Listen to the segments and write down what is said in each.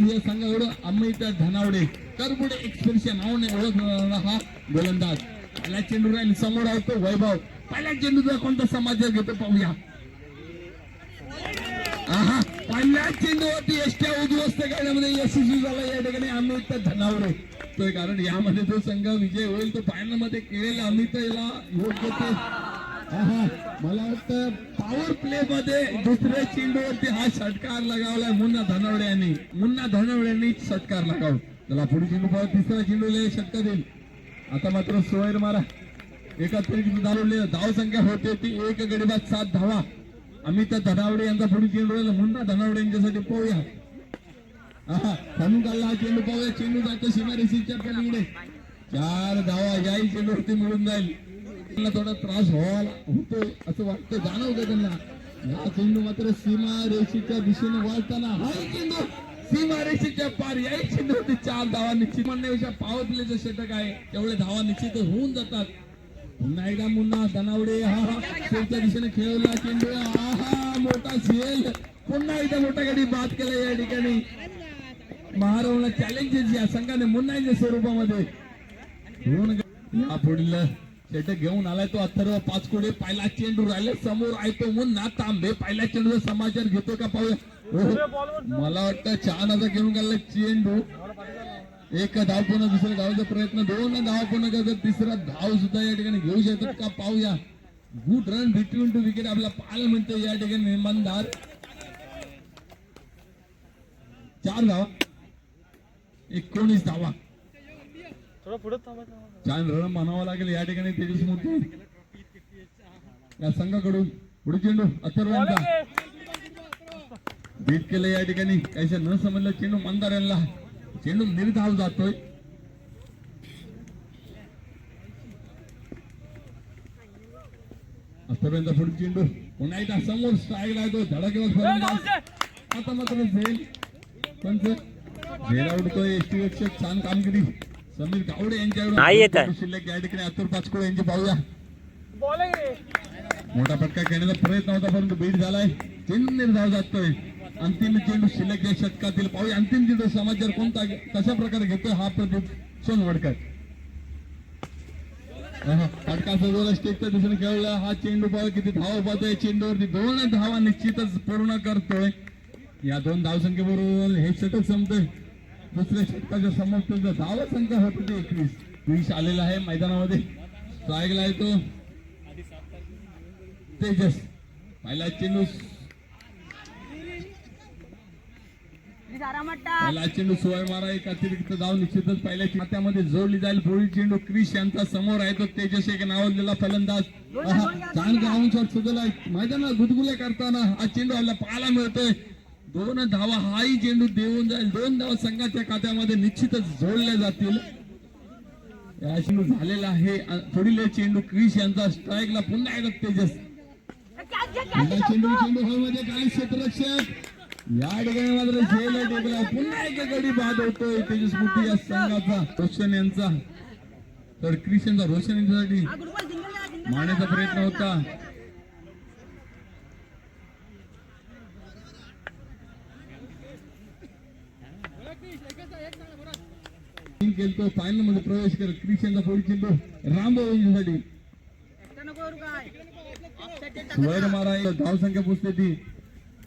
या संघाकडून अमित धनावडे करपुढे एक्सप्रेस या नावाने ओळखला हा गोलंदाज. पहिला चेंडू राहील समोर होतो वैभव. पहिल्या चेंडूचा कोणता समाज घेतो पाहूया. पहिल्या चेंडूवरती एसट्या उद्ध्वस्त करण्यामध्ये यशस्वी झाला या ठिकाणी अमित धनावडे. कारण यामध्ये जो संघ विजय होईल तो फायनल मध्ये केलेला अमित याला योग्य ते मला वाटतं पॉवर प्ले मध्ये दुसऱ्या चेंडूवरती हा षटकार लगावलाय मुन्ना धनावड्यांनी षटकार लगाव. त्याला पुढे चेंडू पाहत तिसरा चेंडूला षटकार देईल. आता मात्र सोयर मारा एकत्रित धाव संख्या होते ती 1 गडी बाद 7 धावा. अमित धनावडे यांचा पुढे चेंडू मुन्ना धनावडे यांच्यासाठी पाहूया. खालून काढला हा चेंडू पाहूया. चेंडू जातो सीमारेषेच्या पलीकडे 4 धावा याही चेंडूवरती मिळून जाईल. त्यांना थोडा त्रास होतो असं वाटतं जाणवतं त्यांना. हा चेंडू मात्र सीमारेषेच्या दिशेने वाळताना हा चेंडू सीमारेषेच्या पार याही चेंडूवरती 4 धावा निश्चित म्हणण्यापेक्षा पॉवर प्लेचं षटक आहे तेवढे धावा निश्चित होऊन जातात. पुन्हा एकदा मुन्ना धनावडे शेवटच्या दिशेने खेळला चेंडू मोठा झेल. पुन्हा एकदा मोठा गडी बाद केला या ठिकाणी. महारावला चॅलेंजेस या संघाने मुन्नाच्या स्वरूपामध्ये या पुढील षटक घेऊन आलाय तो अथर्व पाचकोडे. पहिला चेंडू राहिला समोर आहे तो मुन्ना तांबे. पहिल्या चेंडूचा समाचार घेतो का पाहूया. मला वाटतं छान असा घेऊन गेला चेंडू. 1 धाव पूर्ण दुसऱ्या धावाचा प्रयत्न 2 धाव पूर्ण करतात. तिसरा धाव सुद्धा या ठिकाणी घेऊ शकतात का पाहूया. Good run between two wicket आपला पाहायला मिळतो या ठिकाणी. निर्माणदार 4 धावा 19 धावा. छान रन म्हणावं लागेल या ठिकाणी. तेजस मोठे या संघाकडून पुढे चेंडू अथर्वांचा बीट केलं या ठिकाणी. काहीशा न समजलं चेंडू मंदार यांना. चेंडू निर्धाव जातोय. अथर्वांचा पुढे चेंडू पुन्हा एकदा समोर स्ट्राईक आहे तो धडाकेवर. आता मात्र झेल पण झेल आवडतोय. एसटी रक्षक छान कामगिरी समीर गावडे यांच्याकडून शिल्लक या ठिकाणी अतुल पाचकोळे यांचे पाहूया. मोठा फटका खेळण्याचा प्रयत्न होता परंतु बीट झालाय. चेंडू निर्धाव जातोय. अंतिम चेंडू शिल्लक या षटकातील पाहूया. अंतिम चेंडू समाचार कोणता कशा प्रकारे घेतोय हा प्रदीप सोनवडकर. फटका सजवला स्टेजच्या दिशेने खेळला हा चेंडू पाहूया किती धावा पाहतोय. चेंडूवरती 2 धावा निश्चितच पूर्ण करतोय. या 2 धावसंख्येबरोबर हे षटक संपतोय. दुसऱ्या षटकाच्या समोर धावा संख्या होती 21 आलेला आहे मैदानामध्ये. स्ट्राईकला आहे तो तेजस. पहिला चेंडू सोय मारा. एक अतिरिक्त धाव निश्चितच पहिल्या खात्यामध्ये जोडली जाईल. पुढील चेंडू क्रिश यांचा समोर आहे तो तेजस एक नावाजलेला फलंदाज. छान ग्राउंड शॉट सुचलाय मैदानात गुदगुल्या करताना हा चेंडू आपल्याला पाहायला मिळतोय. 2 धावा हाही चेंडू देऊन जाईल. 2 धावा संघाच्या खात्यामध्ये निश्चितच जोडल्या जातील. या चेंडू झालेला आहे. पुढील चेंडू क्रिश यांचा स्ट्राईकला पुन्हा एकदा तेजस. चेंडू हॉलमध्ये खाली क्षेत्ररक्षक या ठिकाणी मात्र झेल टेबला. पुन्हा एक गडी बाद होतोय तेजस मुठी या संघाचा. रोशन यांचा तर क्रिश यांचा रोशन यांच्यासाठी मारण्याचा प्रयत्न होता. केलतो फायनल मध्ये प्रवेश करत क्रिश यांचा पुढील चेंडू रामभाऊ यांच्यासाठी. वैर मारा धाव संख्या पुसते ती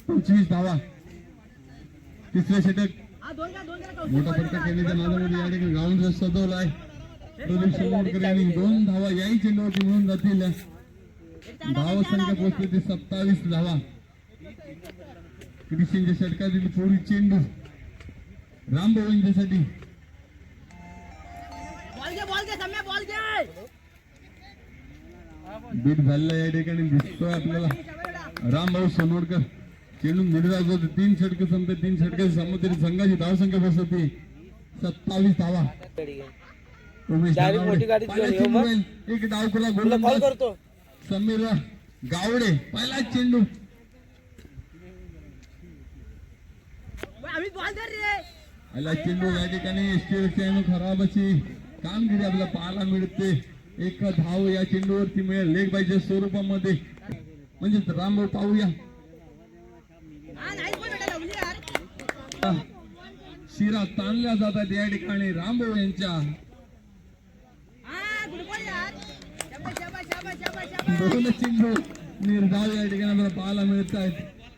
25 धावा. तिसरे षटक मोठा फटका खेळण्याच्या नादामध्ये या ठिकाणी ग्राउंड सजवलाय. प्रदीप सोनवडकर यांनी 2 धावा याही चेंडूवरती मिळून जातील. धाव संख्या पोहोचते ती 27 धावा. क्रिशनच्या षटकातील पुढील चेंडू रामभाऊ यांच्यासाठी. बीट झालेला या ठिकाणी दिसतोय आपल्याला. रामभाऊ सोनवडकर चेंडू निर्धाव 3 षटक संपते. 3 षटकाची संमती संघाची धाव संख्या बसते 27 धावा. एक डावकुला गोलंदाज समीर गावडे. पहिला चेंडू पहिला चेंडू या ठिकाणी एसटी खराब अशी कामगिरी आपल्याला पाहायला मिळते. 1 धाव या चेंडूवरती मिळेल लेग बायच्या स्वरूपामध्ये. म्हणजे रामभाऊ पाहूया शिरा ताणल्या जातात या ठिकाणी रामभाऊ यांच्या दोन चेंडू निर्धाव या ठिकाणी आपल्याला पाहायला मिळत आहेत.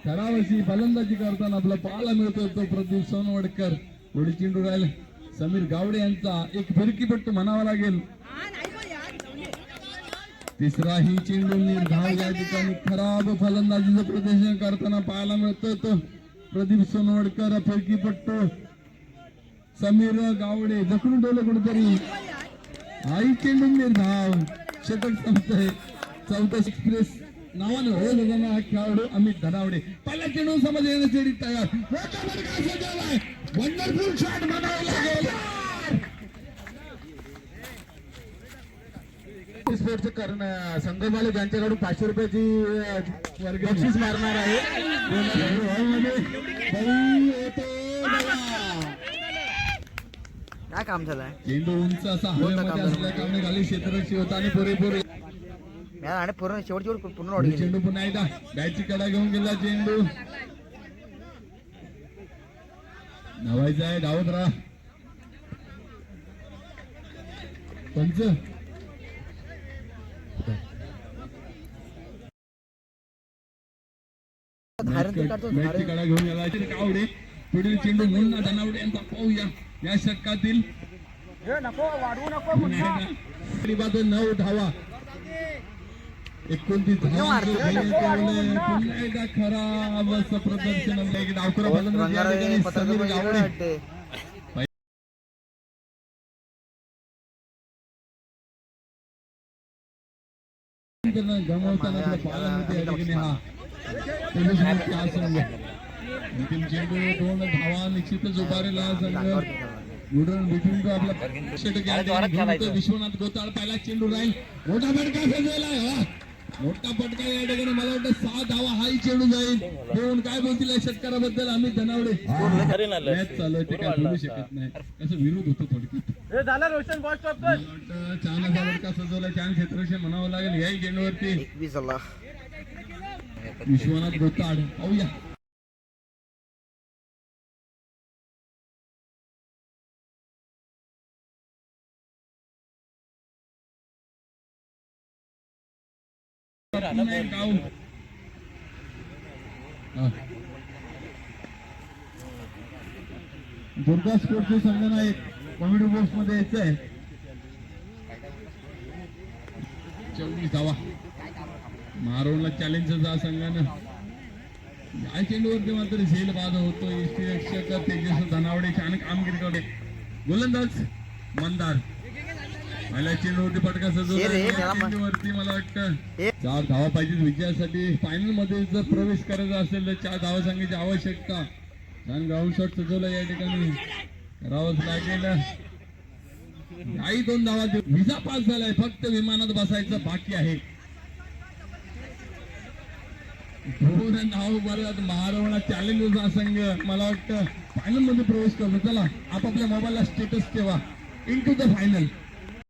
तडावशी फलंदाजी करताना आपला पाहायला मिळतो तो प्रदीप सोनवडकर. पुढे चेंडू राहील समीर गावडे यांचा एक फिरकीपट्टू म्हणावा लागेल. तिसरा ही चेंडू निर्धाव या ठिकाणी खराब फलंदाजीचं प्रदर्शन करताना पाहायला मिळतो तो प्रदीप सोनवडकर. फिरकीपट्टू समीर गावडे जखडून ठेवलं कुठेतरी. आई चेंडू निर्धाव षटक संपतंय. चौथा एक्सप्रेस नावाने ओळखला जाणारा हा खेळाडू अमित धनावडे. पहिला चेंडू समज येण्यासाठी तयार. वंडरफुल शॉट म्हणावं लागेल. स्पोर्टचं करणं संघमाले त्यांच्याकडून 500 रुपयाची बक्षीस मारणार आहे. काय काम झालंय. चेंडू उंच असा हवेमध्ये असल्या कारणे खाली क्षेत्ररक्षी होता आणि पुरेपूर आणि पूर्ण शेवटची पूर्ण चेंडू पुन्हा एकदा बॅटची कडा घेऊन गेला. चेंडू धावायचा आहे. धावत राहा पंच. बॅटची कडा घेऊन गेला गावडे. पुढील चेंडू मुन्ना धनावडे यांचा पाहूया या षटकातील 9 धावा 29 पुन्हा एकदा खराब असं प्रदर्शन. डावखुरा फलंदाजी या ठिकाणी समीर गावडे. गमावताना आपलं पाहायला मिळते या ठिकाणी हा अंतिम चेंडू 2 धावा निश्चितच उभारेला संघ गुडरन बिटून आपला षटक या ठिकाणी विश्वनाथ गोताळ. पहिला चेंडू राहील. मोठा फटका सजवला. मोठा फटका या ठिकाणी मला वाटतं 6 धावा हाही चेंडू जाईल. कोण काय बोलतील या षटकाराबद्दल अमित धनावडे. मॅच चालू आहे ते काय बोलू शकत नाही. कसं विरोध होतो थोडक्यात. छान असा फटका सजवला. छान क्षेत्ररक्षण म्हणावं लागेल याही चेंडूवरती. विश्वनाथ गोताळ पाहूया. दुर्गा स्पोर्टचे संघनायक कॉमेडी बॉक्स मध्ये यायचं आहे. 24 धावा मारोनला चॅलेंजचा संघानं या चेंडूवरती मात्र झेल बाद होतो. यष्टीरक्षक तेजस धनावडे छान कामगिरी करते. गोलंदाज मंदार पहिल्या चेंडूवरती फटका सजवला. चेंडूवरती मला वाटतं 4 धावा पाहिजे विजयासाठी. फायनल मध्ये जर प्रवेश करायचा असेल तर 4 धावा सांगायची आवश्यकता. छान ग्राउंड शॉट सजवला या ठिकाणी करावंच लागेल. काही 2 धावा विजा पास झालाय. फक्त विमानात बसायचं बाकी आहे. 2 धाव बरं महाराणा चॅलेंजचा संघ मला वाटतं फायनल मध्ये प्रवेश करतो. चला आपापल्या मोबाईलला स्टेटस ठेवा. Into the final.